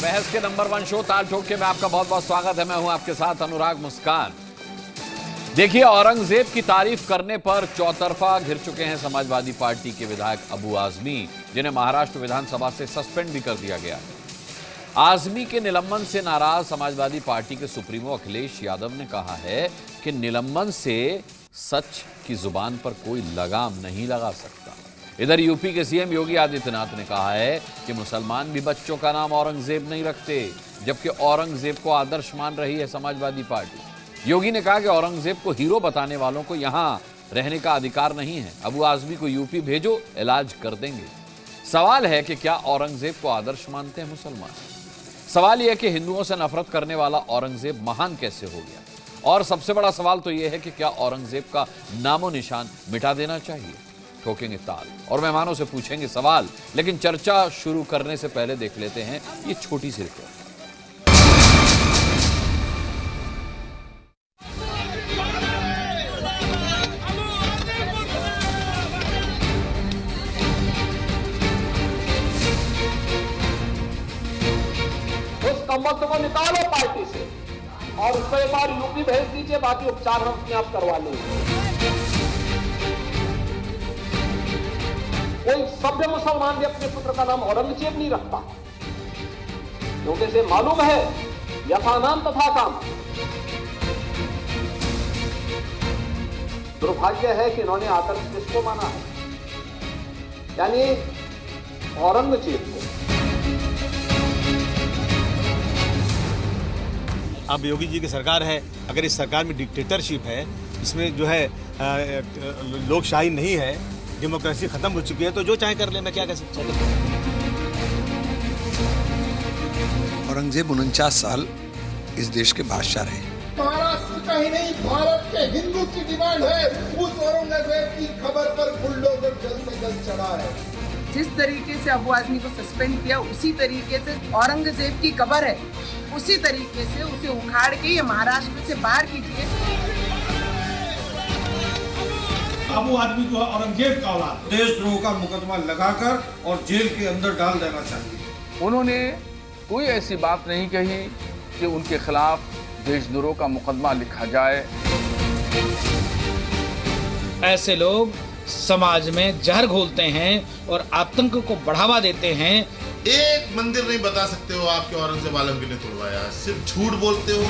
बहस के number 1 show ताल ठोक के में आपका बहुत बहुत स्वागत है। मैं हूं आपके साथ अनुराग मुस्कान। देखिए, औरंगजेब की तारीफ करने पर चौतरफा घिर चुके हैं समाजवादी पार्टी के विधायक अबू आजमी, जिन्हें महाराष्ट्र विधानसभा से सस्पेंड भी कर दिया गया है। आजमी के निलंबन से नाराज समाजवादी पार्टी के सुप्रीमो अखिलेश यादव ने कहा है कि निलंबन से सच की जुबान पर कोई लगाम नहीं लगा सकता। इधर यूपी के सीएम योगी आदित्यनाथ ने कहा है कि मुसलमान भी बच्चों का नाम औरंगजेब नहीं रखते, जबकि औरंगजेब को आदर्श मान रही है समाजवादी पार्टी। योगी ने कहा कि औरंगजेब को हीरो बताने वालों को यहां रहने का अधिकार नहीं है। अबू आजमी को यूपी भेजो, इलाज कर देंगे। सवाल है कि क्या औरंगजेब को आदर्श मानते हैं मुसलमान? सवाल यह कि हिंदुओं से नफरत करने वाला औरंगजेब महान कैसे हो गया? और सबसे बड़ा सवाल तो यह है कि क्या औरंगजेब का नामो निशान मिटा देना चाहिए? ठोकेंगे ताल और मेहमानों से पूछेंगे सवाल, लेकिन चर्चा शुरू करने से पहले देख लेते हैं ये छोटी सी रिपोर्ट। उस कमबख्त को निकालो पार्टी से और उसको एक बार यूपी भेज दीजिए, बाकी उपचार हम अपने आप करवा लेंगे। कोई सभ्य मुसलमान भी अपने पुत्र का नाम औरंगजेब नहीं रखता, क्योंकि इसे मालूम है यथा नाम तथा काम। दुर्भाग्य है कि इन्होंने आदर्श किसको माना है, यानी औरंगजेब को। अब योगी जी की सरकार है, अगर इस सरकार में डिक्टेटरशिप है, इसमें जो है लोकशाही नहीं है, डेमोक्रेसी खत्म हो चुकी है, तो जो चाहे कर ले, मैं क्या कह सकता हूँ। औरंगजेब 49 साल इस देश के बादशाह रहे। महाराष्ट्र का ही नहीं, भारत के हिंदू की डिमांड है उस औरंगजेब की खबर पर बुलडोजर जल्द से जल्द चढ़ा है। जिस तरीके से अबू आजमी को सस्पेंड किया, उसी तरीके से औरंगजेब की कब्र है, उसी तरीके से उसे उखाड़ के ये महाराष्ट्र से बाहर कीजिए। अबू आदमी को औरंगजेब का औलाद, देशद्रोह का मुकदमा लगाकर और जेल के अंदर डाल देना चाहिए। उन्होंने कोई ऐसी बात नहीं कही कि उनके खिलाफ देशद्रोह का मुकदमा लिखा जाए। ऐसे लोग समाज में जहर घोलते हैं और आतंक को बढ़ावा देते हैं। एक मंदिर नहीं बता सकते हो आपके औरंगजेब आलमगीर ने तोड़वाया, सिर्फ झूठ बोलते हो।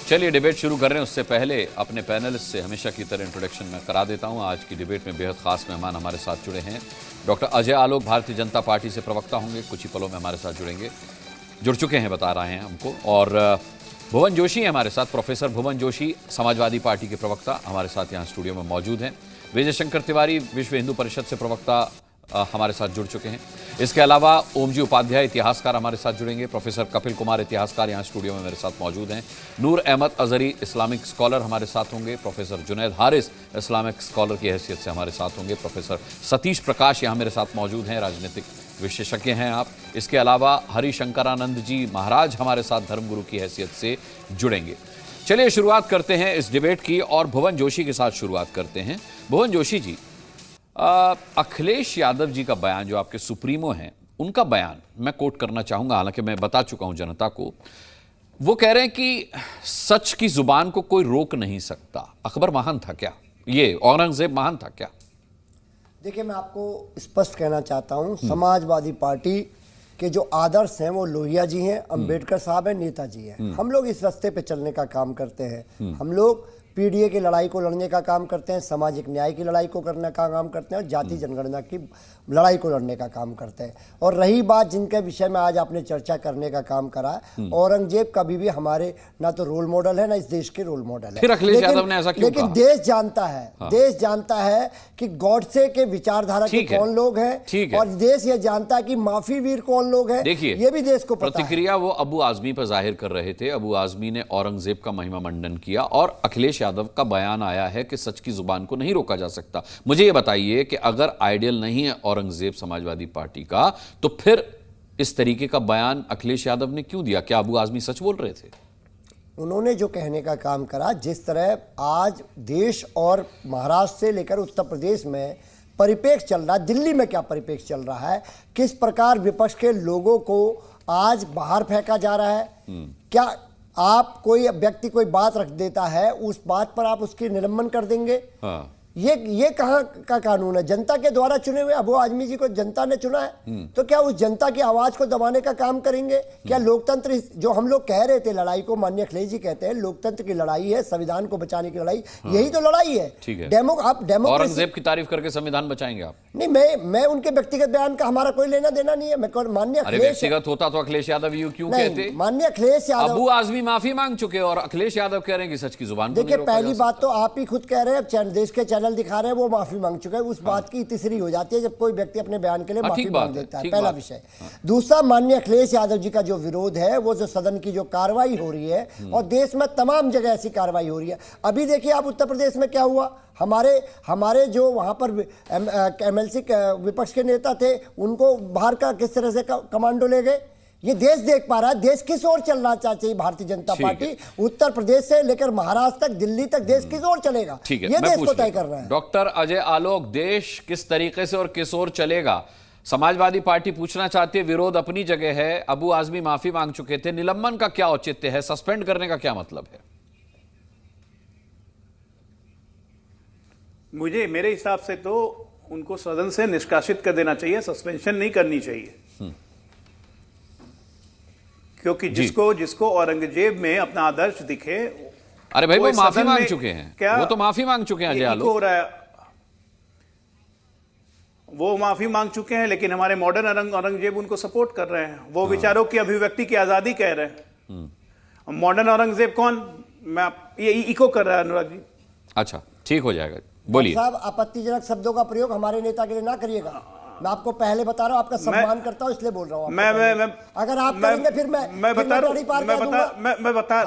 चलिए डिबेट शुरू कर रहे हैं। उससे पहले अपने पैनलिस्ट से हमेशा की तरह इंट्रोडक्शन मैं करा देता हूं। आज की डिबेट में बेहद खास मेहमान हमारे साथ जुड़े हैं। डॉक्टर अजय आलोक भारतीय जनता पार्टी से प्रवक्ता होंगे, कुछ ही पलों में हमारे साथ जुड़ चुके हैं, बता रहे हैं हमको। और भुवन जोशी हैं हमारे साथ, प्रोफेसर भुवन जोशी समाजवादी पार्टी के प्रवक्ता हमारे साथ यहाँ स्टूडियो में मौजूद हैं। विजय शंकर तिवारी विश्व हिंदू परिषद से प्रवक्ता हमारे साथ जुड़ चुके हैं। इसके अलावा ओमजी उपाध्याय इतिहासकार हमारे साथ जुड़ेंगे। प्रोफेसर कपिल कुमार इतिहासकार यहाँ स्टूडियो में मेरे साथ मौजूद हैं। नूर अहमद अजहरी इस्लामिक स्कॉलर हमारे साथ होंगे। Professor Junaid Haris Islamic scholar की हैसियत से हमारे साथ होंगे। प्रोफेसर सतीश प्रकाश यहाँ मेरे साथ मौजूद हैं, राजनीतिक विशेषज्ञ हैं आप। इसके अलावा हरिशंकरानंद जी महाराज हमारे साथ धर्मगुरु की हैसियत से जुड़ेंगे। चलिए शुरुआत करते हैं इस डिबेट की और भुवन जोशी के साथ शुरुआत करते हैं। भुवन जोशी जी, अखिलेश यादव जी का बयान, जो आपके सुप्रीमो हैं, उनका बयान मैं कोट करना चाहूंगा, हालांकि मैं बता चुका हूं जनता को। वो कह रहे हैं कि सच की जुबान को कोई रोक नहीं सकता। अकबर महान था क्या? ये औरंगजेब महान था क्या? देखिए, मैं आपको स्पष्ट कहना चाहता हूं, समाजवादी पार्टी के जो आदर्श हैं वो लोहिया जी हैं, अंबेडकर साहब हैं, नेताजी हैं। हम लोग इस रास्ते पे चलने का काम करते हैं। हम लोग पीडीए की लड़ाई को लड़ने का काम करते हैं, सामाजिक न्याय की लड़ाई को करने का काम करते हैं और जाति जनगणना की लड़ाई को लड़ने का काम करते हैं। और रही बात जिनके विषय में आज आपने चर्चा करने का काम करा, औरंगजेब कभी भी हमारे ना तो रोल मॉडल है, ना इस देश के रोल मॉडल है। फिर अखिलेश यादव ने ऐसा क्यों लेकिन कहा? देश जानता है, देश जानता है कि गॉडसे के विचारधारा के कौन लोग हैं, और देश ये जानता है कि माफी वीर कौन लोग हैं। देखिए, ये भी देश को पता है। प्रतिक्रिया वो अबू आजमी पर जाहिर कर रहे थे। अबू आजमी ने औरंगजेब का महिमा मंडन किया और अखिलेश यादव का बयान आया है कि सच की जुबान को नहीं रोका जा सकता। मुझे ये बताइए कि अगर आइडियल नहीं है औरंगजेब समाजवादी पार्टी का, तो फिर इस तरीके का बयान अखिलेश यादव ने क्यों दिया? क्या अबू आजमी सच बोल रहे थे? उन्होंने जो कहने का काम करा, जिस तरह आज देश और महाराष्ट्र से लेकर उत्तर प्रदेश में परिप्रेक्ष्य चल रहा है, दिल्ली में क्या परिप्रेक्ष्य चल रहा है, किस प्रकार विपक्ष के लोगों को आज बाहर फेंका जा रहा है, क्या आप कोई व्यक्ति कोई बात रख देता है उस बात पर आप उसकी निलंबन कर देंगे? हाँ। ये कहाँ का कानून है? जनता के द्वारा चुने हुए अबू आजमी जी को जनता ने चुना है, तो क्या उस जनता की आवाज को दबाने का काम करेंगे? क्या लोकतंत्र, जो हम लोग कह रहे थे लड़ाई को, माननीय अखिलेश जी कहते हैं लोकतंत्र की लड़ाई है, संविधान को बचाने की लड़ाई, यही तो लड़ाई है। ठीक है। आप डेमोक्रेसी, औरंगजेब की तारीफ करके संविधान बचाएंगे आप? नहीं, मैं उनके व्यक्तिगत बयान का हमारा कोई लेना देना नहीं है। मैं माननीय अरे व्यक्तिगत होता तो अखिलेश यादव यू क्यों कहते? माननीय अखिलेश यादव, अबू आजमी माफी मांग चुके और अखिलेश यादव कह रहे हैं कि सच की जुबान। देखिए, पहली बात तो आप ही खुद कह रहे हैं, देश के चैनल दिखा रहे हैं वो माफी मांग चुके हैं, उस बात की तीसरी हो जाती है जब कोई व्यक्ति अपने बयान के लिए माफी मांग देता है, पहला विषय। दूसरा, माननीय अखिलेश यादव जी का जो विरोध है, वो जो सदन की जो कार्रवाई हो रही है, और देश में तमाम जगह ऐसी कार्रवाई हो रही है। अभी देखिए आप उत्तर प्रदेश में क्या हुआ, हमारे जो वहां पर एमएलसी विपक्ष के नेता थे उनको बाहर का किस तरह से कमांडो ले गए। ये देश देख पा रहा है देश किस ओर चलना चाहती है भारतीय जनता पार्टी। उत्तर प्रदेश से लेकर महाराष्ट्र तक, दिल्ली तक देश किस ओर चलेगा, ये देश को तय कर रहा है। डॉक्टर अजय आलोक, देश किस तरीके से और किस ओर चलेगा, समाजवादी पार्टी पूछना चाहती है, विरोध अपनी जगह है, अबू आजमी माफी मांग चुके थे, निलंबन का क्या औचित्य है, सस्पेंड करने का क्या मतलब है? मेरे हिसाब से तो उनको सदन से निष्कासित कर देना चाहिए, सस्पेंशन नहीं करनी चाहिए। क्योंकि जिसको औरंगजेब में अपना आदर्श दिखे। अरे भाई, वो माफी मांग चुके हैं, क्या वो तो माफी मांग चुके हैं अजय आलोक। वो माफी मांग चुके हैं, लेकिन हमारे मॉडर्न औरंगजेब उनको सपोर्ट कर रहे हैं। वो विचारों की अभिव्यक्ति की आजादी कह रहे हैं। मॉडर्न औरंगजेब कौन, ये इको कर रहा है अनुराग जी। अच्छा, ठीक हो जाएगा, बोलिए साहब। आपत्तिजनक शब्दों का प्रयोग हमारे नेता के लिए ना करिएगा। मैं आपको पहले बता रहा हूं, आपका सम्मान करता हूं इसलिए बोल रहा हूं। मैं अगर आप करेंगे फिर मैं बता रहा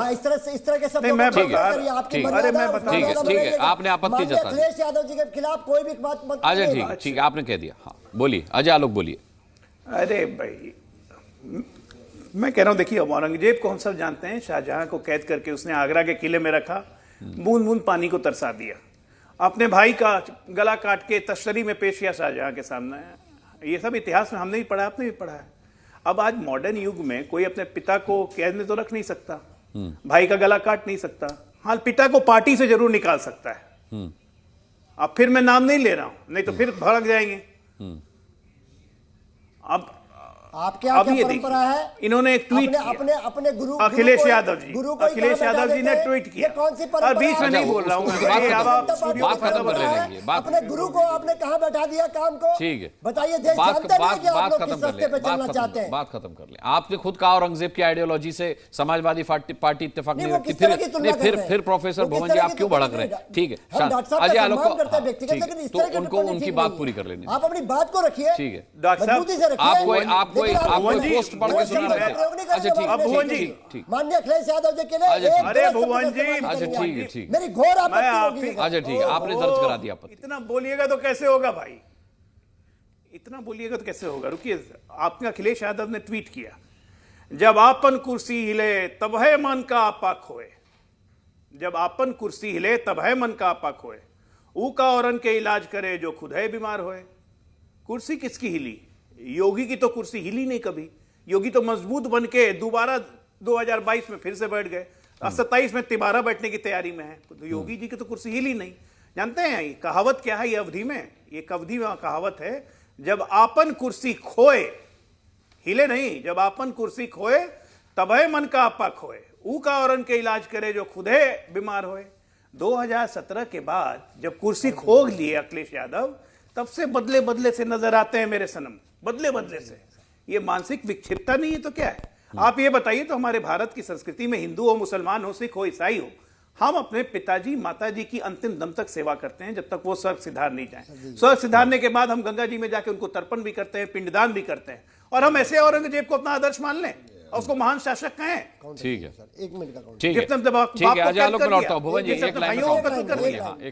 हूं, इस तरह के शब्दों का प्रयोग करिए। आपकी ठीक है, आपने आपत्ति जताई। अखिलेश यादव जी के खिलाफ कोई भी बात मत। अच्छा, ठीक है, आपने कह दिया। हाँ, बोलिए अजय आलोक, बोलिए। अरे भाई, मैं कह रहा हूं, देखिए औरंगजेब को हम सब जानते हैं, शाहजहां को कैद करके उसने आगरा के किले में रखा, बूंद बूंद पानी को तरसा दिया, अपने भाई का गला काट के तश्तरी में पेश किया शाहजहां के सामने। ये सब इतिहास में हमने भी पढ़ा, आपने भी पढ़ा है। अब आज मॉडर्न युग में कोई अपने पिता को कैद में तो रख नहीं सकता, भाई का गला काट नहीं सकता। हाँ, पिता को पार्टी से जरूर निकाल सकता है। अब फिर मैं नाम नहीं ले रहा हूं, नहीं तो फिर भड़क जाएंगे। अब आपके यहाँ क्या परंपरा है? इन्होंने एक ट्वीट अपने गुरु अखिलेश यादव जी ने ट्वीट किया। कौन सी परंपरा? बीच में नहीं बोल रहा हूँ, बात खत्म कर लेंगे। अपने गुरु को आपने कहाँ बैठा दिया काम को? ठीक है, बताइए, देश जानते नहीं कि आप लोग किस रास्ते पे चलना चाहते हैं। बात खत्म कर ले। आपने खुद कहा औरंगजेब की आइडियोलॉजी से समाजवादी पार्टी इत्तेफाक नहीं रखती, फिर प्रोफेसर भुवन जी आप क्यों भड़क रहे हैं? ठीक है, अजय आलोक को उनको उनकी बात पूरी कर लेनी। आप अपनी बात को रखिए, ठीक है, मजबूती से रखिए। आप कोई पोस्ट पढ़ के सुना रहे थे। अच्छा, ठीक, माननीय अखिलेश यादव जी के लिए अरे भुवन जी, अच्छा ठीक, मेरी घोर आपत्ति होगी। अच्छा ठीक है, आपने दर्ज करा दिया आपत्ति। इतना बोलिएगा तो कैसे होगा भाई, इतना बोलिएगा तो कैसे होगा? रुकिए, आपने अखिलेश यादव ने ट्वीट किया, जब आपन कुर्सी हिले तब है मन का आपा खोए, जब आपन कुर्सी हिले तब है मन का आपा खोए, ऊ का औरन के इलाज करे जो खुद है बीमार होए। कुर्सी किसकी हिली? योगी की तो कुर्सी हिली नहीं कभी। योगी तो मजबूत बन के दोबारा 2022 में फिर से बैठ गए, 27 में तिबारा बैठने की तैयारी में है। तो योगी जी की तो कुर्सी हिली नहीं। जानते हैं ये कहावत क्या है? ये अवधि में, ये अवधि में कहावत है, जब आपन कुर्सी खोए, हिले नहीं, जब आपन कुर्सी खोए तब है मन का आपा खोए, ऊ का औरन के इलाज करे जो खुद है बीमार होए। 2017 के बाद जब कुर्सी खो लिए अखिलेश यादव, तब से बदले बदले से नजर आते हैं मेरे सनम, बदले बदले से। ये मानसिक विक्षिप्तता नहीं है तो क्या है? आप ये बताइए, तो हमारे भारत की संस्कृति में हिंदू हो, मुसलमान हो, सिख हो, ईसाई हो, हम अपने पिताजी माताजी की अंतिम दम तक सेवा करते हैं जब तक वो स्वर्ग सिधार नहीं जाए। स्वर्ग सिधारने के बाद हम गंगा जी में जाके उनको तर्पण भी करते हैं, पिंडदान भी करते हैं। और हम ऐसे औरंगजेब को अपना आदर्श मान लें और उसको महान शासक कहें? ठीक है, एक मिनट का ठीक है,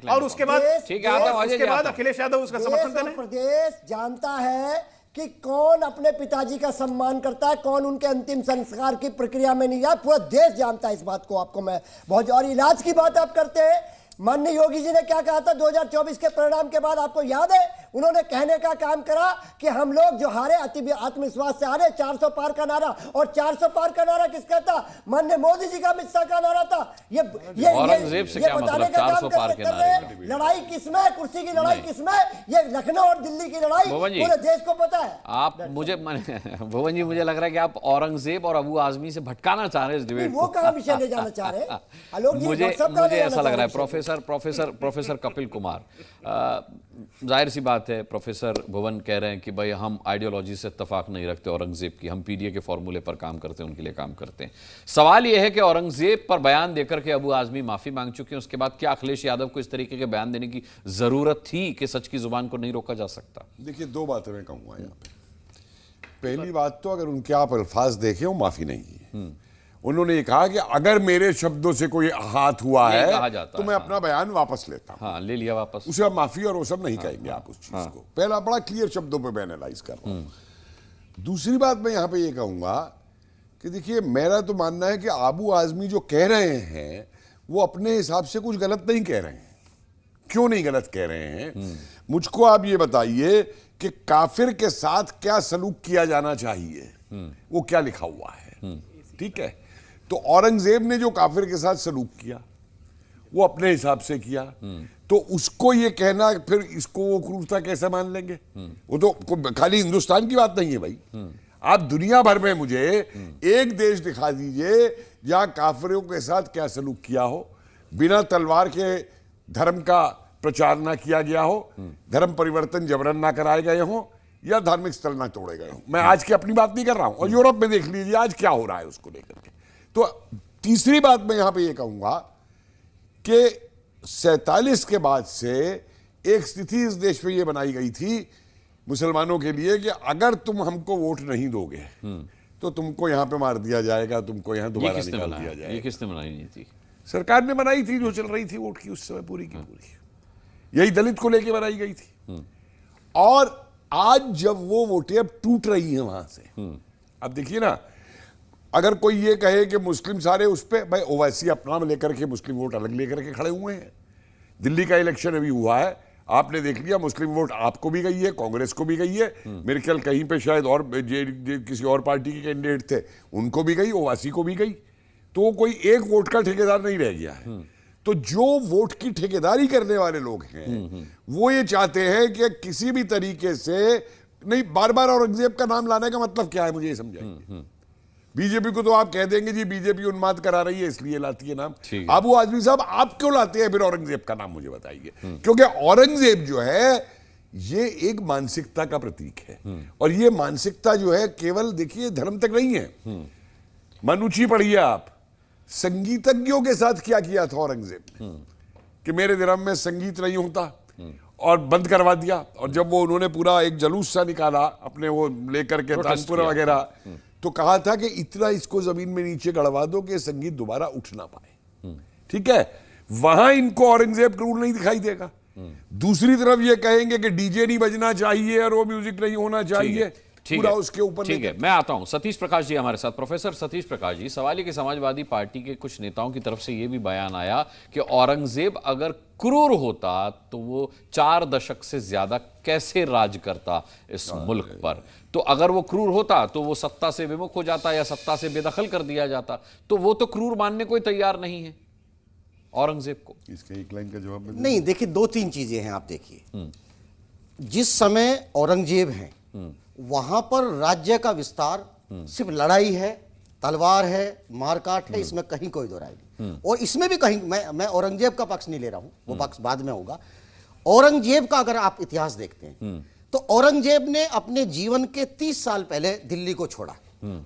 और उसके बाद अखिलेश यादव उसका समर्थन करें। प्रदेश जानता है कि कौन अपने पिताजी का सम्मान करता है, कौन उनके अंतिम संस्कार की प्रक्रिया में नहीं है। पूरा देश जानता है इस बात को। आपको मैं बहुत, और इलाज की बात आप करते हैं, माननीय योगी जी ने क्या कहा था 2024 के परिणाम के बाद, आपको याद है? उन्होंने कहने का काम करा कि हम लोग जो हारे आत्मविश्वास से हारे, 400 पार का नारा, और 400 पार का नारा किसका था? माननीय मोदी जी का, अमित शाह का नारा था। ये औरंगजेब से क्या बताने मतलब? का 400 काम पार के कर रहे हैं। लड़ाई किसमें? कुर्सी की लड़ाई किसमें? ये लखनऊ और दिल्ली की लड़ाई भुवन जी, पूरे देश को पता है। आप मुझे भुवन जी, मुझे लग रहा है कि आप औरंगजेब और अबू आजमी से भटकाना चाह रहे हैं इस डिबेट वो को। कहाँ विषय ले जाना चाह रहे हैं? आलोक जी, मुझे WhatsApp कहाँ ले ऐसा जाना लग रहा है चाह रहे हैं? प्रोफेसर कपिल कुमार, जाहिर सी बात है प्रोफेसर भुवन कह रहे हैं कि भाई हम आइडियोलॉजी से इत्तेफाक नहीं रखते औरंगजेब की, हम पीडीए के फॉर्मूले पर काम करते हैं, उनके लिए काम करते हैं। सवाल यह है कि औरंगजेब पर बयान देकर के अबू आजमी माफी मांग चुके हैं, उसके बाद क्या अखिलेश यादव को इस तरीके के बयान देने की जरूरत थी कि सच की जुबान को नहीं रोका जा सकता? देखिए, दो बातें मैं कहूंगा यहाँ पे। पहली बात तो अगर उनके आप अल्फाज देखें, वो माफी नहीं है। उन्होंने ये कहा कि अगर मेरे शब्दों से कोई हाथ हुआ है तो मैं अपना बयान वापस लेता हूं। हाँ, ले लिया वापस। उसे आप माफी और वो सब नहीं कहेंगे आप उस चीज को। पहला बड़ा क्लियर शब्दों पे मैं एनालाइज कर रहा हूं। दूसरी बात मैं यहां पे ये कहूंगा कि देखिए, मेरा तो मानना है कि अबू आजमी जो कह रहे हैं वो अपने हिसाब से कुछ गलत नहीं कह रहे हैं। क्यों नहीं गलत कह रहे हैं? मुझको आप ये बताइए कि काफिर के साथ क्या सलूक किया जाना चाहिए, वो क्या लिखा हुआ है? ठीक है, तो औरंगजेब ने जो काफिर के साथ सलूक किया वो अपने हिसाब से किया, तो उसको ये कहना फिर इसको वो क्रूरता कैसे मान लेंगे? वो तो खाली हिंदुस्तान की बात नहीं है भाई। आप दुनिया भर में मुझे एक देश दिखा दीजिए जहां काफिरों के साथ क्या सलूक किया हो, बिना तलवार के धर्म का प्रचार ना किया गया हो, धर्म परिवर्तन जबरन ना कराए गए हो, या धार्मिक स्थल ना तोड़े गए हो। मैं आज की अपनी बात नहीं कर रहा हूं, और यूरोप में देख लीजिए आज क्या हो रहा है उसको लेकर के। तो तीसरी बात मैं यहां पे ये कहूंगा कि 47 के बाद से एक स्थिति इस देश में ये बनाई गई थी मुसलमानों के लिए कि अगर तुम हमको वोट नहीं दोगे तो तुमको यहां पे मार दिया जाएगा, तुमको यहां दोबारा निकाल दिया जाएगा। ये किसने बनाई नहीं थी? सरकार ने बनाई थी, जो चल रही थी वोट की उस समय पूरी की पूरी। यही दलित को लेके बनाई गई थी। और आज जब वो वोटें अब टूट रही हैं वहां से, अब देखिए ना, अगर कोई ये कहे कि मुस्लिम सारे उस पे, भाई ओवैसी अपना लेकर के मुस्लिम वोट अलग लेकर के खड़े हुए हैं। दिल्ली का इलेक्शन अभी हुआ है, आपने देख लिया, मुस्लिम वोट आपको भी गई है, कांग्रेस को भी गई है, मेरे ख्याल कहीं पे शायद और किसी और पार्टी के कैंडिडेट थे उनको भी गई, ओवैसी को भी गई। तो कोई एक वोट का ठेकेदार नहीं रह गया है। तो जो वोट की ठेकेदारी करने वाले लोग हैं वो ये चाहते हैं कि किसी भी तरीके से नहीं, बार बार औरंगजेब का नाम लाने का मतलब क्या है मुझे ये समझाइए। बीजेपी को तो आप कह देंगे जी बीजेपी उन्माद करा रही है इसलिए लाती है नाम। अबू आजमी साहब, आप क्यों लाते हैं फिर औरंगजेब का नाम, मुझे बताइए। क्योंकि औरंगजेब जो है ये एक मानसिकता का प्रतीक है, और ये मानसिकता जो है केवल देखिए धर्म तक नहीं है। मनुची पढ़िए आप, संगीतज्ञों के साथ क्या किया था औरंगजेब ने कि मेरे धर्म में संगीत नहीं होता, और बंद करवा दिया। और जब वो उन्होंने पूरा एक जलूस सा निकाला अपने वो लेकर के तानपुरा वगैरह, तो कहा था कि इतना इसको जमीन में नीचे गड़वा दो कि संगीत दोबारा उठ ना पाए। ठीक है, वहां इनको औरंगजेब क्रूर नहीं दिखाई देगा। दूसरी तरफ ये कहेंगे कि डीजे नहीं बजना चाहिए और वो म्यूजिक नहीं होना चाहिए, पूरा उसके ऊपर। ठीक है, मैं आता हूं। सतीश प्रकाश जी हमारे साथ। प्रोफेसर सतीश प्रकाश जी, सवाल है कि समाजवादी पार्टी के कुछ नेताओं की तरफ से यह भी बयान आया कि औरंगजेब अगर क्रूर होता तो वो 4 दशक से ज्यादा कैसे राज करता इस मुल्क पर। तो अगर वो क्रूर होता तो वो सत्ता से विमुख हो जाता या सत्ता से बेदखल कर दिया जाता। तो वो तो क्रूर मानने को तैयार नहीं है औरंगजेब को। इसके एक लाइन का जवाब नहीं, देखिए 2-3 चीजें हैं। आप देखिए, जिस समय औरंगजेब हैं वहां पर राज्य का विस्तार सिर्फ लड़ाई है, तलवार है, मारकाट है, इसमें कहीं कोई दो राय नहीं। और इसमें भी कहीं मैं औरंगजेब का पक्ष नहीं ले रहा हूं, वो पक्ष बाद में होगा। औरंगजेब का अगर आप इतिहास देखते हैं तो औरंगजेब ने अपने जीवन के 30 साल पहले दिल्ली को छोड़ा,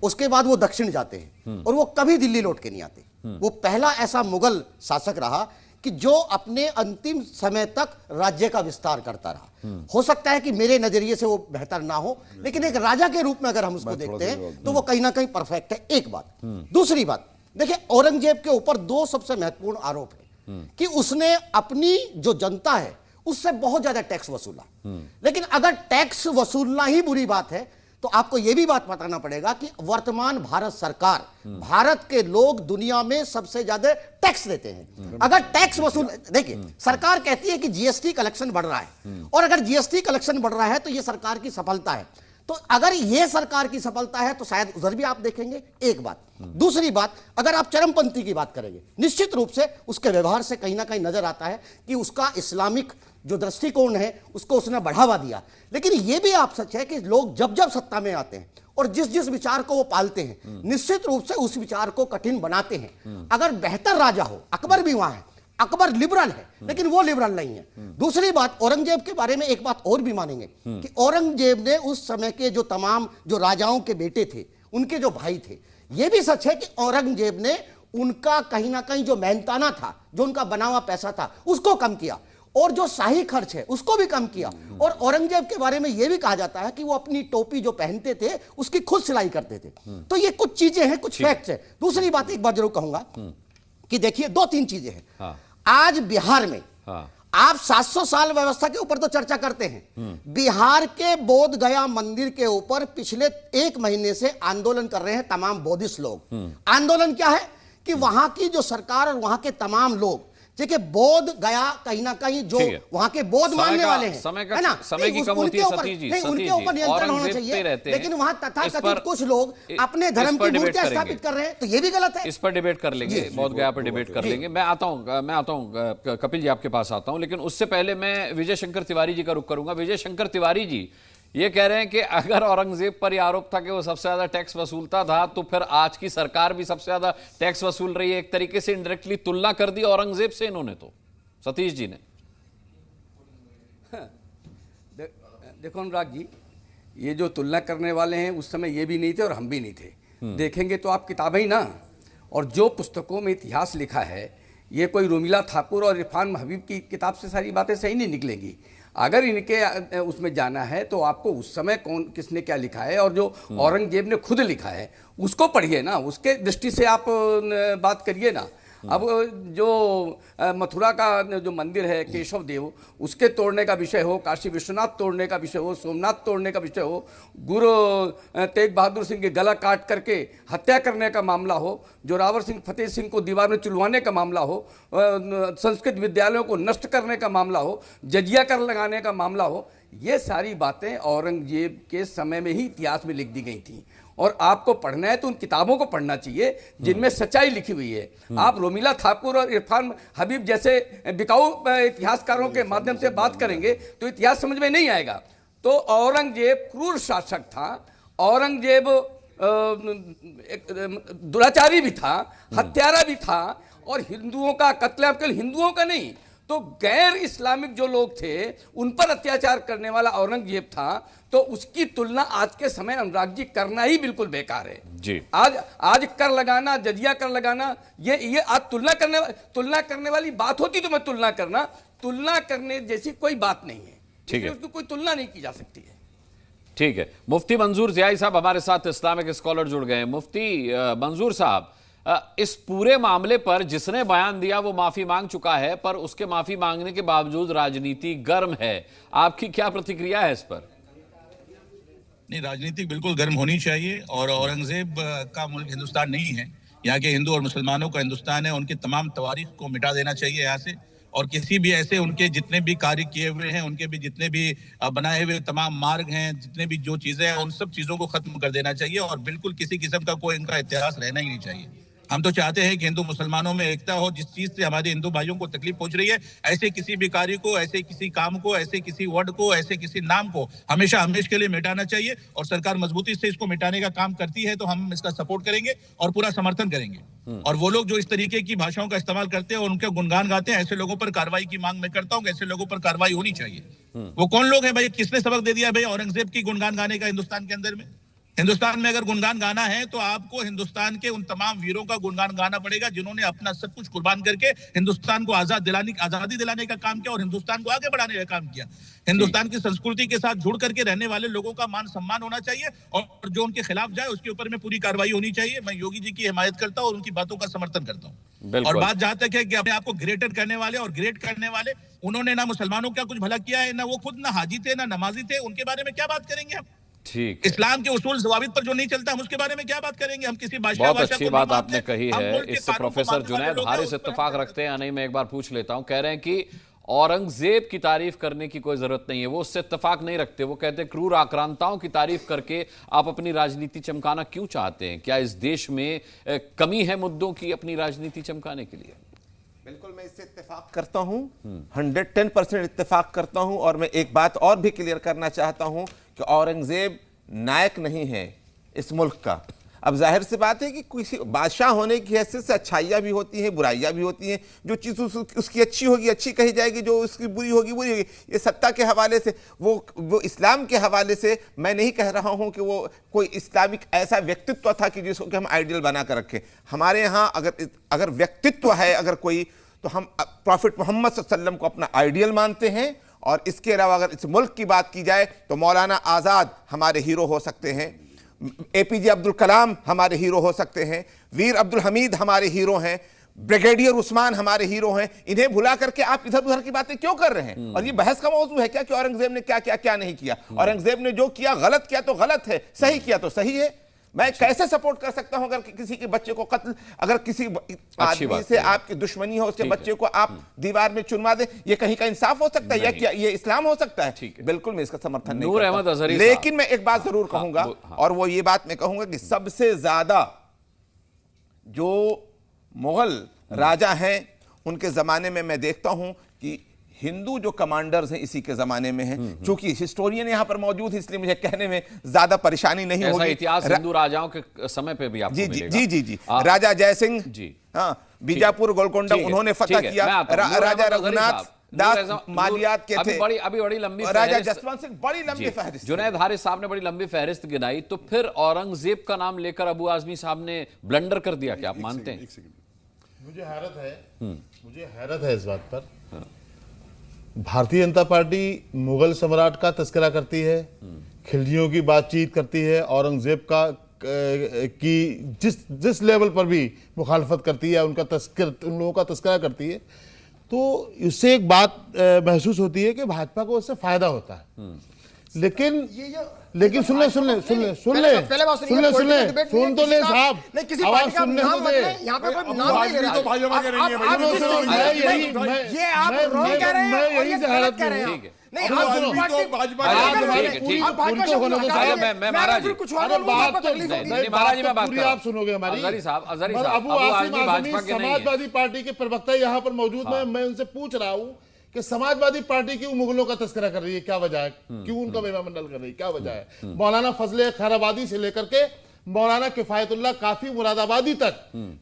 उसके बाद वो दक्षिण जाते हैं और वो कभी दिल्ली लौट के नहीं आते। वो पहला ऐसा मुगल शासक रहा कि जो अपने अंतिम समय तक राज्य का विस्तार करता रहा। हो सकता है कि मेरे नजरिए से वो बेहतर ना हो, लेकिन एक राजा के रूप में अगर हम उसको देखते हैं तो वो कहीं ना कहीं परफेक्ट है। एक बात। दूसरी बात, देखिए औरंगजेब के ऊपर 2 सबसे महत्वपूर्ण आरोप है कि उसने अपनी जो जनता है उससे बहुत ज्यादा टैक्स वसूला। लेकिन अगर टैक्स वसूलना ही बुरी बात है तो आपको यह भी बात बताना पड़ेगा कि वर्तमान भारत सरकार, भारत के लोग दुनिया में सबसे ज्यादा टैक्स देते हैं। अगर टैक्स वसूल, देखिए सरकार कहती है कि जीएसटी कलेक्शन बढ़ रहा है, और अगर जीएसटी कलेक्शन बढ़ रहा है तो यह सरकार की सफलता है। तो अगर यह सरकार की सफलता है तो शायद उधर भी आप देखेंगे, एक बात। दूसरी बात, अगर आप चरमपंथी की बात करेंगे, निश्चित रूप से उसके व्यवहार से कहीं ना कहीं नजर आता है कि उसका इस्लामिक जो दृष्टिकोण है उसको उसने बढ़ावा दिया। लेकिन यह भी आप सच है कि लोग जब जब सत्ता में आते हैं और जिस जिस विचार को वो पालते हैं, निश्चित रूप से उस विचार को कठिन बनाते हैं। अगर बेहतर राजा हो, अकबर भी वहां है, अकबर लिबरल है, लेकिन वो लिबरल नहीं है। दूसरी बात, औरंगजेब के बारे में एक बात और भी मानेंगे कि औरंगजेब ने उस समय के जो तमाम जो राजाओं के बेटे थे, उनके जो भाई थे, यह भी सच है कि औरंगजेब ने उनका कहीं ना कहीं जो मेहनताना था, जो उनका बना हुआ पैसा था, उसको कम किया, और जो शाही खर्च है उसको भी कम किया। और औरंगजेब के बारे में यह भी कहा जाता है कि वो अपनी टोपी जो पहनते थे उसकी खुद सिलाई करते थे। तो ये कुछ चीजें हैं, कुछ फैक्ट्स है। दूसरी बात एक बात जरूर कहूंगा कि देखिए, दो तीन चीजें हैं। आज बिहार में आप 700 साल व्यवस्था के ऊपर तो चर्चा करते हैं, बिहार के बोध गया मंदिर के ऊपर पिछले 1 महीने से आंदोलन कर रहे हैं तमाम बौद्धिस्ट लोग। आंदोलन क्या है कि वहां की जो सरकार और वहां के तमाम लोग, देखिए बोध गया कहीं ना कहीं जो वहां के बौद्ध मानने वाले हैं, है ना, समय की कम होती है सतीश जी, उनके ऊपर नियंत्रण होना चाहिए। लेकिन वहां तथाकथित कुछ लोग अपने धर्म की मूर्तियां स्थापित कर रहे हैं, तो ये भी गलत है। इस पर डिबेट कर लेंगे, बोध गया पर डिबेट कर लेंगे। मैं आता हूं कपिल जी, आपके पास आता हूं, लेकिन उससे पहले मैं विजय शंकर तिवारी जी का रुख करूंगा। विजय शंकर तिवारी जी ये कह रहे हैं कि अगर औरंगजेब पर यह आरोप था कि वो सबसे ज्यादा टैक्स वसूलता था, तो फिर आज की सरकार भी सबसे ज्यादा टैक्स वसूल रही है। एक तरीके से इनडायरेक्टली तुलना कर दी औरंगजेब से इन्होंने, तो सतीश जी ने। देखो अनुराग जी, ये जो तुलना करने वाले हैं उस समय ये भी नहीं थे और हम भी नहीं थे। देखेंगे तो आप किताबें ही ना, और जो पुस्तकों में इतिहास लिखा है, ये कोई रोमिला ठाकुर और इरफान हबीब की किताब से सारी बातें सही नहीं निकलेंगी। अगर इनके उसमें जाना है तो आपको उस समय कौन किसने क्या लिखा है, और जो औरंगजेब ने खुद लिखा है उसको पढ़िए ना, उसके दृष्टि से आप बात करिए ना। अब जो मथुरा का जो मंदिर है केशव देव, उसके तोड़ने का विषय हो, काशी विश्वनाथ तोड़ने का विषय हो, सोमनाथ तोड़ने का विषय हो, गुरु तेग बहादुर सिंह के गला काट करके हत्या करने का मामला हो, जोरावर सिंह फतेह सिंह को दीवार में चुलवाने का मामला हो, संस्कृत विद्यालयों को नष्ट करने का मामला हो, जजिया कर लगाने का मामला हो, ये सारी बातें औरंगजेब के समय में ही इतिहास में लिख दी गई थी। और आपको पढ़ना है तो उन किताबों को पढ़ना चाहिए जिनमें सच्चाई लिखी हुई है। आप रोमिला ठाकुर और इरफान हबीब जैसे बिकाऊ इतिहासकारों के माध्यम से बात करेंगे तो इतिहास समझ में नहीं आएगा। तो औरंगजेब क्रूर शासक था, औरंगजेब दुराचारी भी था, हत्यारा भी था, और हिंदुओं का कत्लेआम केवल हिंदुओं का नहीं, तो गैर इस्लामिक जो लोग थे उन पर अत्याचार करने वाला औरंगजेब था। तो उसकी तुलना आज के समय अनुराग जी करना ही बिल्कुल बेकार है जी। आज कर लगाना, जजिया कर लगाना, ये आज तुलना करने वाली बात होती तो मैं तुलना करने जैसी कोई बात नहीं है। ठीक है, उसकी कोई तुलना नहीं की जा सकती है। ठीक है, मुफ्ती मंजूर ज़ियाई साहब हमारे साथ इस्लामिक स्कॉलर जुड़ गए हैं। मुफ्ती मंजूर साहब, इस पूरे मामले पर जिसने बयान दिया वो माफी मांग चुका है, पर उसके माफी मांगने के बावजूद राजनीति गर्म है। आपकी क्या प्रतिक्रिया है इस पर? नहीं, राजनीति बिल्कुल गर्म होनी चाहिए, और औरंगजेब का मुल्क हिंदुस्तान नहीं है, यहाँ के हिंदू और मुसलमानों का हिंदुस्तान है। उनकी तमाम तवारीख को मिटा देना चाहिए यहाँ से, और किसी भी ऐसे उनके जितने भी कार्य किए हुए हैं, उनके भी जितने भी बनाए हुए तमाम मार्ग हैं, जितने भी जो चीजें हैं, उन सब चीजों को खत्म कर देना चाहिए, और बिल्कुल किसी किस्म का कोई इनका इतिहास रहना ही नहीं चाहिए। हम तो चाहते हैं कि हिंदू मुसलमानों में एकता हो। जिस चीज से हमारे हिंदू भाइयों को तकलीफ पहुंच रही है, ऐसे किसी भी कार्य को, ऐसे किसी काम को, ऐसे किसी वर्ड को, ऐसे किसी नाम को हमेशा के लिए मिटाना चाहिए, और सरकार मजबूती से इसको मिटाने का काम करती है तो हम इसका सपोर्ट करेंगे और पूरा समर्थन करेंगे। और वो लोग जो इस तरीके की भाषाओं का इस्तेमाल करते हैं और उनके गुणगान गाते हैं, ऐसे लोगों पर कार्रवाई की मांग मैं करता हूँ। ऐसे लोगों पर कार्रवाई होनी चाहिए। वो कौन लोग हैं भाई? किसने सबक दे दिया भाई औरंगजेब की गुणगान गाने का हिंदुस्तान के अंदर में? हिंदुस्तान में अगर गुणगान गाना है तो आपको हिंदुस्तान के उन तमाम वीरों का गुणगान गाना पड़ेगा जिन्होंने अपना सब कुछ कुर्बान करके हिंदुस्तान को आजादी दिलाने का काम किया और हिंदुस्तान को आगे बढ़ाने का काम किया। हिंदुस्तान की संस्कृति के साथ जुड़ करके रहने वाले लोगों का मान सम्मान होना चाहिए, और जो उनके खिलाफ जाए उसके ऊपर में पूरी कार्रवाई होनी चाहिए। मैं योगी जी की हिमायत करता हूँ और उनकी बातों का समर्थन करता हूँ। और बात जहां तक है कि अपने आपको ग्रेटेड करने वाले और ग्रेट करने वाले, उन्होंने ना मुसलमानों का कुछ भला किया है, ना वो खुद ना हाजी थे ना नमाजी थे, उनके बारे में क्या बात करेंगे हम? ठीक, इस्लाम के उसूल ज़वाबित पर जो नहीं चलता, हम उसके बारे में क्या बात करेंगे? हम किसी बादशाह बहुत वादशाह अच्छी को बात नहीं आपने मानते, कही हम है। मुल्क के इससे कानून को प्रोफेसर मानने वाले जुनैद लोग हैं, हारिस उस पर हम इत्तेफाक रखते हैं या नहीं, मैं एक बार पूछ लेता हूं। कह रहे हैं कि औरंगजेब की तारीफ करने की कोई जरूरत नहीं है, वो उससे इत्तेफाक नहीं रखते। वो कहते हैं क्रूर आक्रांताओं की तारीफ करके आप अपनी राजनीति चमकाना क्यों चाहते हैं? क्या इस देश में कमी है मुद्दों की अपनी राजनीति चमकाने के लिए? बिल्कुल, मैं इससे इत्तेफाक करता हूं, 110% इत्तेफाक करता हूं। और मैं एक बात और भी क्लियर करना चाहता हूं कि औरंगजेब नायक नहीं है इस मुल्क का। अब जाहिर सी बात है कि किसी बादशाह होने की हैसियत से अच्छाइयाँ भी होती हैं, बुराइयाँ भी होती हैं। जो चीज़ उसकी अच्छी होगी अच्छी कही जाएगी, जो उसकी बुरी होगी बुरी होगी। ये सत्ता के हवाले से, वो इस्लाम के हवाले से मैं नहीं कह रहा हूँ कि वो कोई इस्लामिक ऐसा व्यक्तित्व था कि जिसको कि हम आइडियल बना कर रखें। हमारे यहाँ अगर व्यक्तित्व है अगर कोई, तो हम प्रॉफिट मोहम्मद सल्लल्लाहु अलैहि वसल्लम को अपना आइडियल मानते हैं। और इसके अलावा अगर इस मुल्क की बात की जाए तो मौलाना आज़ाद हमारे हीरो हो सकते हैं, APJ अब्दुल कलाम हमारे हीरो हो सकते हैं, वीर अब्दुल हमीद हमारे हीरो हैं, ब्रिगेडियर उस्मान हमारे हीरो हैं। इन्हें भुला करके आप इधर उधर की बातें क्यों कर रहे हैं? और ये बहस का मौजू है क्या कि औरंगजेब ने क्या किया क्या नहीं किया? औरंगजेब ने जो किया गलत किया तो गलत है, सही किया तो सही है। मैं कैसे सपोर्ट कर सकता हूं अगर किसी के बच्चे को कत्ल, अगर किसी आदमी से आपकी दुश्मनी हो, उसके बच्चे को आप दीवार में चुनवा दे, ये कहीं का इंसाफ हो सकता है? या क्या ये इस्लाम हो सकता है? बिल्कुल मैं इसका समर्थन नहीं करता। लेकिन मैं एक बात जरूर कहूंगा, और वो ये बात मैं कहूंगा कि सबसे ज्यादा जो मुगल राजा हैं उनके जमाने में मैं देखता हूं कि हिंदू जो कमांडर्स हैं इसी के जमाने में हैं। चूंकि हिस्टोरियन यहां पर मौजूद है इसलिए मुझे कहने में ज्यादा परेशानी नहीं होगी। इतिहास हिंदू राजाओं के समय पे भी आपको जी जी जी राजा जयसिंह जी, हाँ, बीजापुर गोलकोंडा उन्होंने फतह किया। राजा रघुनाथ दास मालियात के थे। अभी बड़ी लंबी राजा जसवंत सिंह, बड़ी लंबी फहरिस्त। जुनैद हारिस साहब ने बड़ी लंबी फहरिस्त गिनाई, तो फिर औरंगजेब का नाम लेकर अबू आजमी साहब ने ब्लंडर कर दिया, क्या आप मानते हैं? मुझे हैरत है इस बात पर। भारतीय जनता पार्टी मुगल सम्राट का तस्करा करती है, खिलजियों की बातचीत करती है, औरंगजेब की जिस लेवल पर भी मुखालफत करती है, उन लोगों का तस्करा करती है, तो इससे एक बात महसूस होती है कि भाजपा को उससे फायदा होता है। लेकिन सुन ले सुन तो ले साहब, किसी आवाज पार्टी का सुनने नाम तो दे। यहाँ पे कोई नाम नहीं ले रहा तो भाजपा के नहीं है, ये आप रॉन्ग कह रहे हैं और ये गलत कह रहे हैं। नहीं, आप भाजपा आप सुनोगे हमारी। अबू आसिम आजमी समाजवादी पार्टी के प्रवक्ता यहाँ पर मौजूद हैं। मैं उनसे पूछ रहा हूँ कि समाजवादी पार्टी क्यों मुगलों का तस्करा कर रही है, क्या वजह है? क्यों उनका महिमामंडल कर रही है, क्या वजह है? मौलाना फजले खैराबादी से लेकर के मौलाना किफायतुल्लाह काफी मुरादाबादी तक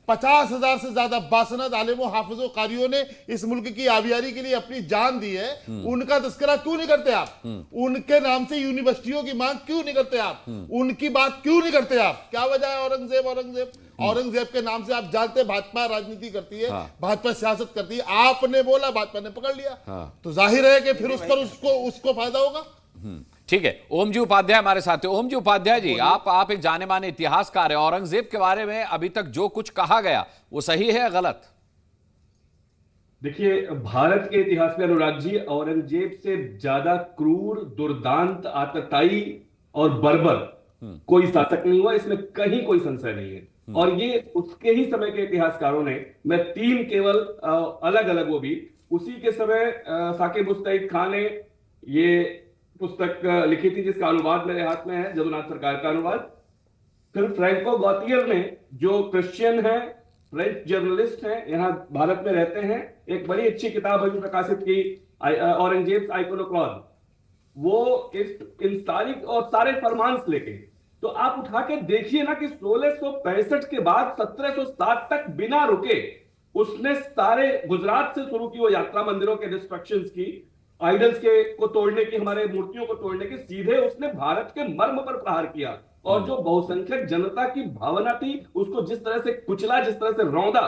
50,000 से ज्यादा बासनद आलिमों हाफिजों कारियों ने इस मुल्क की आबियारी के लिए अपनी जान दी है। उनका तस्करा क्यों नहीं करते आप? उनके नाम से यूनिवर्सिटियों की मांग क्यों नहीं करते आप? उनकी बात क्यों नहीं करते आप? क्या वजह है? औरंगजेब के नाम से आप जानते भाजपा राजनीति करती है, भाजपा सियासत करती है। आपने बोला, भाजपा ने पकड़ लिया, तो जाहिर है कि फिर उस पर उसको फायदा होगा। ठीक है, ओम जी उपाध्याय हमारे साथ है। ओम जी उपाध्याय जी, आप एक जाने माने इतिहासकार हैं। औरंगजेब के बारे में अभी तक जो कुछ कहा गया वो सही है या गलत? देखिए, भारत के इतिहास में अनुराग जी, औरंगजेब से ज्यादा क्रूर, दुर्दांत, आतताई और बर्बर कोई शासक नहीं हुआ, इसमें कहीं कोई संशय नहीं है। और ये उसके ही समय के इतिहासकारों ने, मैं तीन केवल अलग अलग, वो भी उसी के समय साकिब मुस्तैद खान ने ये पुस्तक लिखी थी जिसका अनुवाद मेरे हाथ में है, जदुनाथ सरकार का अनुवाद। फिर फ्रैंको गॉटियर ने, जो क्रिश्चियन है, फ्रेंच जर्नलिस्ट हैं, यहाँ भारत में रहते हैं, एक बड़ी अच्छी किताब अभी प्रकाशित की, औरंगजेब आइकोनोक्लॉज। वो इन सारे फरमान्स लेके, तो आप उठा के देखिए ना कि 1665 के बाद 1707 तक बिना रुके उसने सारे गुजरात से शुरू की वो यात्रा, मंदिरों के डिस्ट्रक्शंस की, आइडल्स को तोड़ने की, हमारे मूर्तियों को तोड़ने की, सीधे उसने भारत के मर्म पर प्रहार किया। और जो बहुसंख्यक जनता की भावना थी उसको जिस तरह से कुचला, जिस तरह से रौंदा,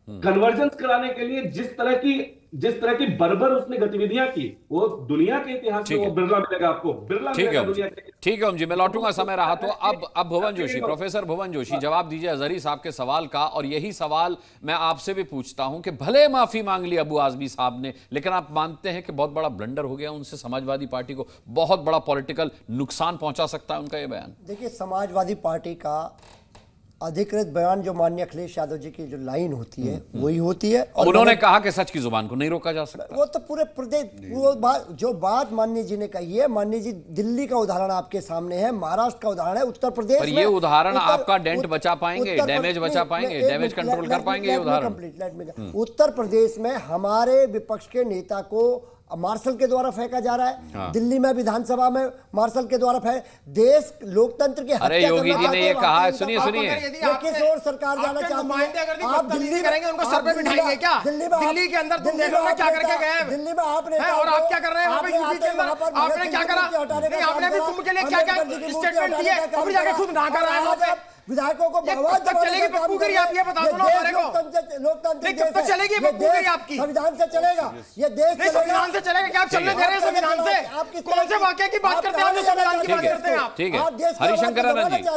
कन्वर्जेंस कराने के लिए जिस तरह की जिस तरह की बर्बर उसने गतिविधियां की, वो दुनिया के इतिहास में वो बिरला मिलेगा आपको, बिरला ठीक मिलेगा है दुनिया के। ठीक है ओम जी, मैं लौटूंगा, समय रहा तो। अब भुवन जोशी, प्रोफेसर भुवन जोशी, जवाब दीजिए अजहरी साहब के सवाल का। और यही सवाल मैं आपसे भी पूछता हूं कि भले माफी मांग ली अबू आजमी साहब ने, लेकिन आप मानते हैं कि बहुत बड़ा ब्लंडर हो गया उनसे, समाजवादी पार्टी को बहुत बड़ा पॉलिटिकल नुकसान पहुंचा सकता है उनका यह बयान? देखिए, समाजवादी पार्टी का अधिकृत बयान जो माननीय अखिलेश यादव जी की जो लाइन होती है वही होती है। और उन्होंने कहा कि सच की जुबान को नहीं रोका जा सकता। वो तो पूरे प्रदेश, वो बात माननीय जी ने कही है, माननीय जी, दिल्ली का उदाहरण आपके सामने है, महाराष्ट्र का उदाहरण है, उत्तर प्रदेश पर ये उदाहरण आपका डेंट बचा पाएंगे, डैमेज बचा पाएंगे, डैमेज कंट्रोल कर पाएंगे ये उदाहरण? उत्तर प्रदेश में हमारे विपक्ष के नेता को मार्शल के द्वारा फेंका जा रहा है। हाँ। दिल्ली में विधानसभा में मार्शल के द्वारा देश लोकतंत्र के अरे योगी जी ने ये कहा है, सुनिए सुनिए, किस और सरकार जाना चाहती है? आप दिल्ली करेंगे, उनको सर पे बिठाएंगे क्या? दिल्ली के अंदर तुम देखो क्या करके गए हैं दिल्ली में आपने, और आप क्या कर रहे हैं यूपी के अंदर? आपने क्या करा? नहीं, आपने भी कुंभ के लिए क्या क्या स्टेटमेंट दिए, अभी जाके खुद ना कर रहे हैं वहां पे विधायकों को कब तक चलेगी पप्पूगिरी? आप ये बता दो ना हमारे को, लोकतंत्र कब तक चलेगी पप्पूगिरी आपकी? संविधान से चलेगा ये देश, नहीं संविधान से चलेगा क्या? आप चलने दे रहे हैं संविधान से? कौन से वाक्य की बात करते हैं? संविधान की बात करते हैं आप? ठीक है,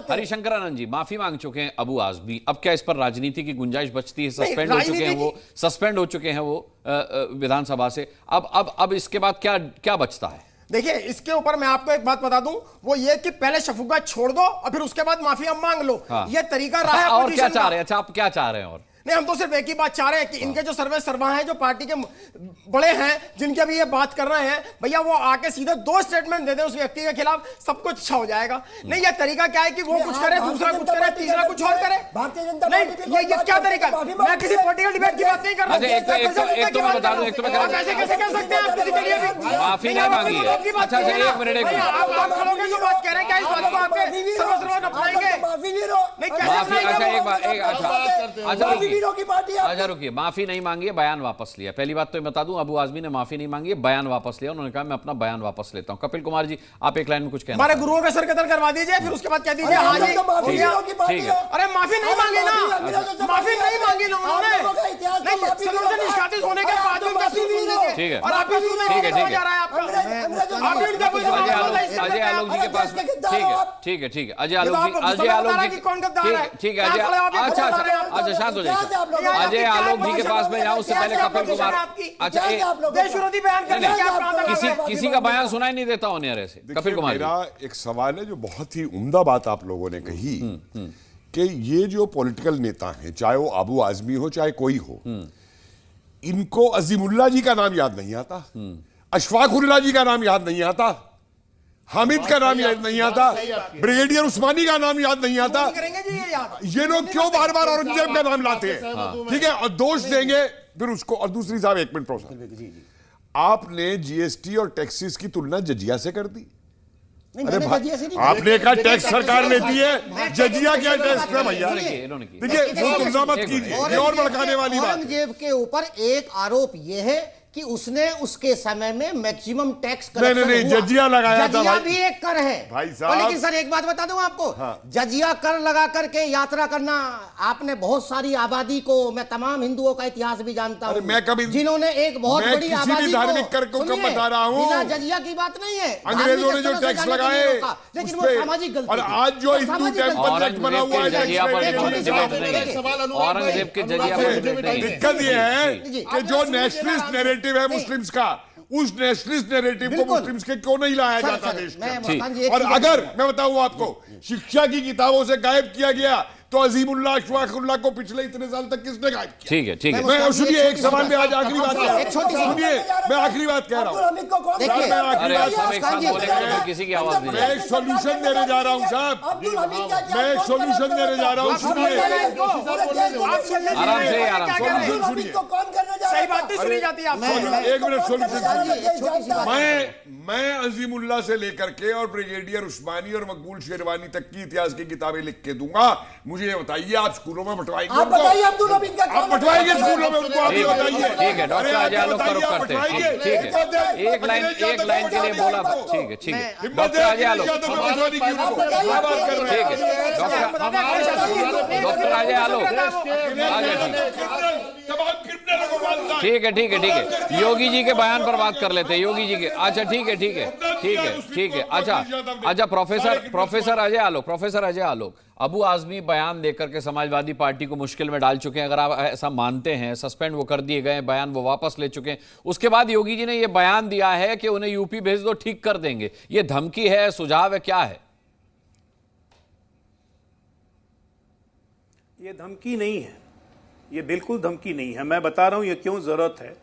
हरिशंकरानंद जी माफी मांग चुके हैं अबू आजमी, अब क्या इस पर राजनीति की गुंजाइश बचती है? सस्पेंड हो चुके हैं वो, सस्पेंड हो चुके हैं वो विधानसभा से, अब इसके बाद क्या बचता है? देखिए, इसके ऊपर मैं आपको एक बात बता दूं, वो ये कि पहले शफुका छोड़ दो और फिर उसके बाद माफी हम मांग लो। हाँ। ये तरीका रहा है। और क्या चाह रहे हैं? अच्छा, आप क्या चाह रहे हैं? और नहीं, हम तो सिर्फ एक ही बात चाह रहे हैं कि इनके जो सर्वे सर्वा हैं, जो पार्टी के बड़े हैं, जिनके अभी ये बात कर रहे हैं, भैया वो आके सीधे 2 स्टेटमेंट दे दें उस व्यक्ति के खिलाफ, सब कुछ अच्छा हो जाएगा। नहीं, ये तरीका क्या है कि वो कुछ करे, दूसरा कुछ करे, तीसरा कुछ और करे? भारतीय जनता नहीं, ये क्या तरीका? मैं किसी पॉलिटिकल डिबेट की बात नहीं कर रहा हूं। एक तो मैं बता दूं, कैसे कैसे कह सकते हैं आप किसी के लिए भी माफी नहीं मांगी है? अच्छा, एक मिनट, आप खड़े होकर जो बात कह रहे हैं, क्या इस बात को आपके सर्व सर्वा अपनाएंगे? माफी, अच्छा एक बात, अच्छा अच्छा रुकिए, माफी नहीं मांगी है, बयान वापस लिया। पहली बात तो मैं बता दूं, अबू आजमी ने माफी नहीं मांगी है, बयान वापस लिया। उन्होंने कहा मैं अपना बयान वापस लेता हूं। कपिल कुमार जी, आप एक लाइन में कुछ कहना? हमारे गुरुओं का सर कतल करवा दीजिए, फिर उसके बाद कह दीजिए हाँ जी ठीक है। अरे माफी नहीं मांगी ना, माफी नहीं मांगी ना उन्होंने, निष्कासित होने के बाद ठीक है, और आप भी जा रहा है आपका अजय आलोक जी के पास, ठीक है अजय आलोक जी, कौन गद्दार है? ठीक है अच्छा शांत हो जाइए। अजय आलोक जी के पास में जाऊं, उससे पहले कपिल कुमार, अच्छा देशविरोधी बयान करके किसी का बयान सुनाई नहीं देता होने ऐसे। कपिल कुमार, मेरा एक सवाल है जो बहुत ही उम्दा बात आप लोगों ने कही कि ये जो पॉलिटिकल नेता हैं, चाहे वो अबू आजमी हो चाहे कोई हो, इनको अजीमुल्लाह जी का नाम याद नहीं आता, अशफाकुल्लाह जी का नाम याद नहीं आता, हामिद का नाम याद नहीं आता, ब्रिगेडियर उस्मानी का नाम याद नहीं आता। ये लोग क्यों बार बार औरंगजेब का नाम लाते हैं? ठीक है, और दोष देंगे फिर उसको। और दूसरी साहब, एक मिनट प्रोफेसर, आपने जीएसटी और टैक्सेस की तुलना जजिया से कर दी। अरे भाई, आपने कहा टैक्स सरकार लेती है, जजिया क्या टैक्स है भैया? देखिए, वो तुलना मत कीजिए, ये और भड़काने वाली बात। औरंगजेब के ऊपर एक आरोप यह है कि उसने उसके समय में मैक्सिमम टैक्स नहीं जजिया लगाया था भाई। भी एक कर है भाई साहब। लेकिन सर एक बात बता दूं आपको, जजिया कर लगा करके यात्रा करना, आपने बहुत सारी आबादी को, मैं तमाम हिंदुओं का इतिहास भी जानता हूं, मैं कभी जिन्होंने एक बहुत बड़ी आबादी धार्मिक कर को कब बता रहा हूं, बिना जजिया की बात नहीं है। अंग्रेजों ने जो टैक्स लगाए, लेकिन वो सामाजिक गलती, और आज जो हिंदू टेम्पल एक्ट बना हुआ है, औरंगजेब के जजिया पर दिक्कत ये है कि जो नेशनलिस्ट नैरेटिव है मुस्लिम्स का, उस नेशनलिस्ट नैरेटिव को मुस्लिम्स के क्यों नहीं लाया जाता देश में? और अगर मैं बताऊं आपको, शिक्षा की किताबों से गायब किया गया तो अजीमुल्लाह अशफाकुल्लाह को पिछले इतने साल तक किसने गायब किया? ठीक है। मैं सुनिए, एक सवाल में आज आखिरी बात कह रहा हूं, सुनिए, मैं आखिरी बात कह रहा हूं, किसी की आवाज नहीं, मैं एक सोल्यूशन देने जा रहा हूं साहब, मैं एक सोल्यूशन देने जा रहा हूं, सुनिए आराम से सुनिए, सही बात नहीं सुनी जाती आप। एक मिनट सोल्यूशन। मैं अजीमुल्लाह से लेकर के और ब्रिगेडियर उस्मानी और मकबूल शेरवानी तक की इतिहास की किताबें लिख के दूंगा। मुझे ये बताइए, आप स्कूलों में बंटवाएंगे? आप बताइए, आप बंटवाएंगे स्कूलों में उनको? आप ये बताइए। ठीक है डॉक्टर अजय आलोक का रुख करते हैं। ठीक है, एक लाइन के लिए बोला। ठीक है डॉक्टर अजय आलोक, डॉक्टर अजय आलोक, तमाम क्रिमिनलों को ठीक है ठीक है ठीक है, योगी जी के बयान पर बात कर लेते हैं, योगी जी के। अच्छा ठीक है ठीक है ठीक है ठीक है। अच्छा प्रोफेसर अजय आलोक, अबू आजमी बयान देकर के समाजवादी पार्टी को मुश्किल में डाल चुके हैं, अगर आप ऐसा मानते हैं, सस्पेंड वो कर दिए गए, बयान वो वापस ले चुके हैं, उसके बाद योगी जी ने ये बयान दिया है कि उन्हें यूपी भेज दो, ठीक कर देंगे, ये धमकी है, सुझाव है, क्या है? ये धमकी नहीं है, ये बिल्कुल धमकी नहीं है। मैं बता रहा हूं ये क्यों जरूरत है,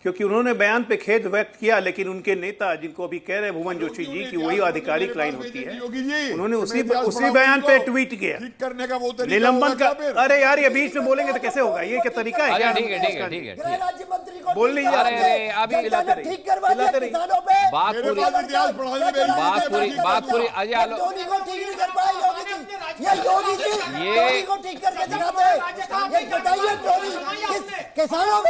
क्योंकि उन्होंने बयान पे खेद व्यक्त किया, लेकिन उनके नेता जिनको अभी कह रहे भुवन जोशी जी की वही आधिकारिक लाइन होती है, उन्होंने उसी बयान पे ट्वीट किया करने का वो निलंबन का। अरे यार ये बीच में बोलेंगे तो कैसे होगा, ये क्या तरीका है? ठीक है ठीक है ठीक है राज्य मंत्री को बोल लीजिए। अरे अभी ठीक करवा दिया किसानों पे, बात पूरी अजय आलोक धोनी को ठीक नहीं कर पाए योगी जी, ये योगी जी धोनी को ठीक करके दिखाते हैं। ये बताइए धोनी किसानों को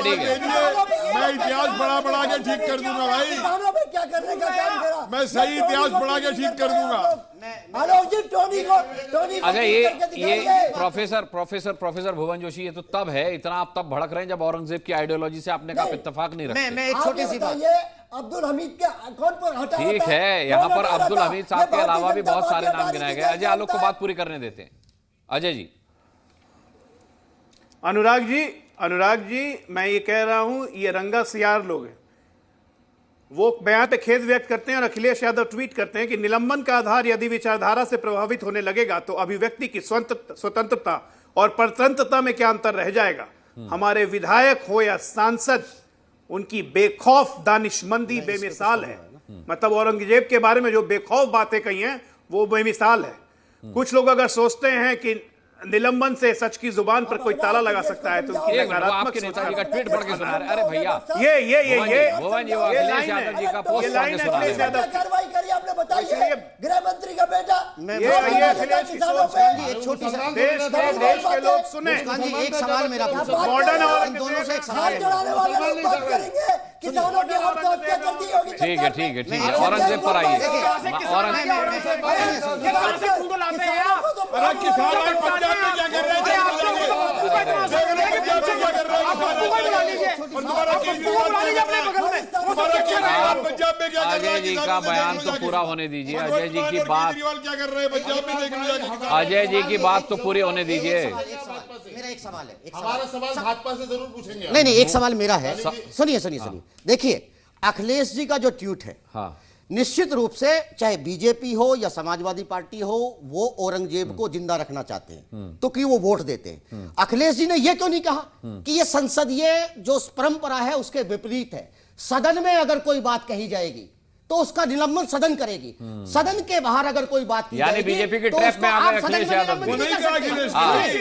मैं इतिहास बढ़ा के ठीक कर दूंगा भाई, किसानों पे क्या करने का काम करा, मैं सही इतिहास बढ़ा के ठीक कर दूंगा। आलोक जी टोनी को अच्छा ये प्रोफेसर भुवन जोशी, ये तो तब है, इतना आप तब भड़क रहे हैं जब औरंगजेब की आइडियोलॉजी से आपने कहा इत्तेफाक नहीं रखते। मैं एक छोटी सी बात, अब्दुल हमीद के कौन पर हटा, ठीक है, यहाँ पर अब्दुल हमीद साहब के अलावा भी बहुत सारे नाम गिनाए गए। अजय आलोक को बात पूरी करने देते हैं। अजय जी। अनुराग जी मैं ये कह रहा हूं, ये रंगा सियार लोग हैं, वो बयान पे खेद व्यक्त करते हैं और अखिलेश यादव ट्वीट करते हैं कि निलंबन का आधार यदि विचारधारा से प्रभावित होने लगेगा तो अभिव्यक्ति की स्वतंत्रता और परतंत्रता में क्या अंतर रह जाएगा। हमारे विधायक हो या सांसद, उनकी बेखौफ दानिशमंदी बेमिसाल है। मतलब औरंगजेब के बारे में जो बेखौफ बातें कही हैं वो बेमिसाल है। कुछ लोग अगर सोचते हैं कि निलंबन से सच की जुबान पर कोई ताला लगा सकता है तो उनकी नकारात्मक आपके नेताजी का ट्वीट पढ़ के सुना रहे। अरे भैया अखिलेश यादव जी का पोस्ट पढ़ के सुना रहे। कार्रवाई करिए, आपने बताइए गृह मंत्री का बेटा, एक छोटी सा देश के लोग सुने। एक सवाल मेरा मॉडर्न दोनों से एक सवाल किसानों की आत्महत्या कर दी होगी। ठीक है औरंगजेब पर आइए। अजय जी का बयान तो पूरा होने दीजिए, अजय जी की बात क्या कर रहे हैं पंजाब में, अजय जी की बात तो पूरी होने दीजिए। मेरा एक सवाल है, हमारा सवाल भाजपा से जरूर पूछेंगे। नहीं एक सवाल मेरा है, सुनिए देखिए अखिलेश जी का जो ट्वीट है, निश्चित रूप से चाहे बीजेपी हो या समाजवादी पार्टी हो, वो औरंगजेब को जिंदा रखना चाहते हैं, तो क्यों वो वोट देते हैं। अखिलेश जी ने ये क्यों नहीं कहा कि ये संसदीय जो परंपरा है उसके विपरीत है, सदन में अगर कोई बात कही जाएगी तो उसका निलंबन सदन करेगी, सदन के बाहर अगर कोई बात की यानी बीजेपी की ट्रैप में आ गए अखिलेश यादव।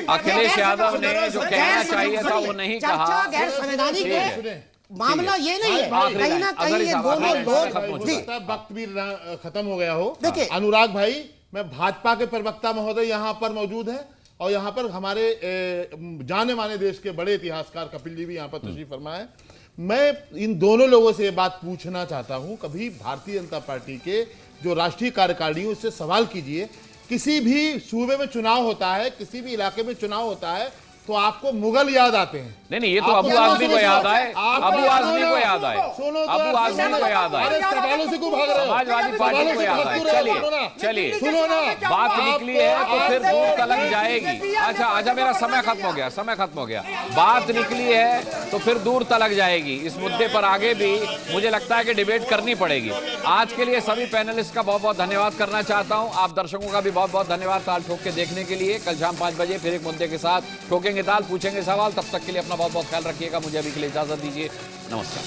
अखिलेश यादव ने जो कहना चाहिए था वो नहीं कहा। गैर संवैधानिक है, मामला ये नहीं है, कहीं ना कहीं ये दोनों लोग वक्त भी खत्म हो गया हो। देखिए अनुराग भाई, मैं भाजपा के प्रवक्ता महोदय यहाँ पर मौजूद है और यहाँ पर हमारे जाने माने देश के बड़े इतिहासकार कपिल जी भी यहाँ पर तशरीफ फरमा है। मैं इन दोनों लोगों से ये बात पूछना चाहता हूं, कभी भारतीय जनता पार्टी के जो राष्ट्रीय कार्यकारिणी उससे सवाल कीजिए, किसी भी सूबे में चुनाव होता है, किसी भी इलाके में चुनाव होता है तो आपको मुगल याद आते हैं। नहीं ये तो अबू आजमी को याद आए, अबू आजमी को याद आए, अबू आजमी को याद आए, सवालों से क्यों भाग रहे हो? समाजवादी पार्टी को याद आए। चलिए सुनो ना, बात निकली है तो फिर दूर तलक जाएगी। अच्छा मेरा समय खत्म हो गया। बात निकली है तो फिर दूर तलक जाएगी। इस मुद्दे पर आगे भी मुझे लगता है कि डिबेट करनी पड़ेगी। आज के लिए सभी पैनलिस्ट का बहुत बहुत धन्यवाद करना चाहता हूं। आप दर्शकों का भी बहुत बहुत धन्यवाद ताल ठोक के देखने के लिए। कल शाम 5 बजे फिर एक मुद्दे के साथ ठोकेंगे ताल, पूछेंगे सवाल। तब तक के लिए अपना बहुत बहुत ख्याल रखिएगा। मुझे अभी के लिए इजाजत दीजिए। नमस्कार।